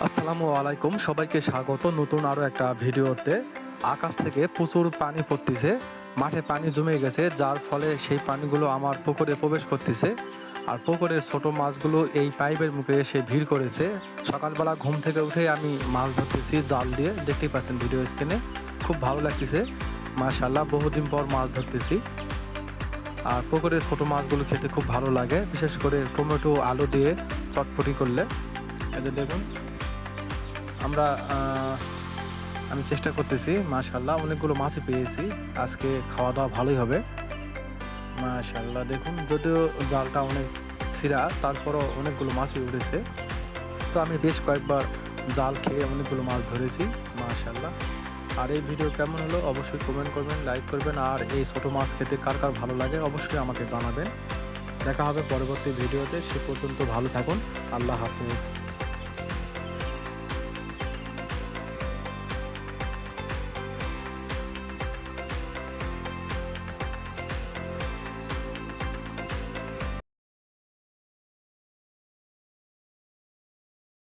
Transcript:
আসসালামু আলাইকুম, সবাইকে স্বাগত নতুন আরও একটা ভিডিওতে। আকাশ থেকে প্রচুর পানি পড়তেছে, মাঠে পানি জমে গেছে, যার ফলে সেই পানিগুলো আমার পুকুরে প্রবেশ করতেছে। আর পুকুরের ছোট মাছগুলো এই পাইপের মুখে এসে ভিড় করেছে। সকালবেলা ঘুম থেকে উঠে আমি মাছ ধরতেছি জাল দিয়ে, দেখতেই পাচ্ছেন ভিডিও স্ক্রিনে। খুব ভালো লাগতেছে, মাশাআল্লাহ, বহুদিন পর মাছ ধরতেছি। আর পুকুরের ছোট মাছগুলো খেতে খুব ভালো লাগে, বিশেষ করে টমেটো আলু দিয়ে চটপটি করলে। এদের দেখুন, আমরা আমি চেষ্টা করতেছি, মাশাআল্লাহ অনেকগুলো মাছই পেয়েছি। আজকে খাওয়া দাওয়া ভালোই হবে, মাশাআল্লাহ। দেখুন, যদিও জালটা অনেক ছিঁড়া, তারপরও অনেকগুলো মাছই উঠেছে। তো আমি বেশ কয়েকবার জাল খেয়ে অনেকগুলো মাছ ধরেছি, মাশাআল্লাহ। আর এই ভিডিও কেমন হলো অবশ্যই কমেন্ট করবেন, লাইক করবেন। আর এই ছোট মাছ খেতে কার কার ভালো লাগে অবশ্যই আমাকে জানাবেন। দেখা হবে পরবর্তী ভিডিওতে, সে পর্যন্ত ভালো থাকুন। আল্লাহ হাফেজ।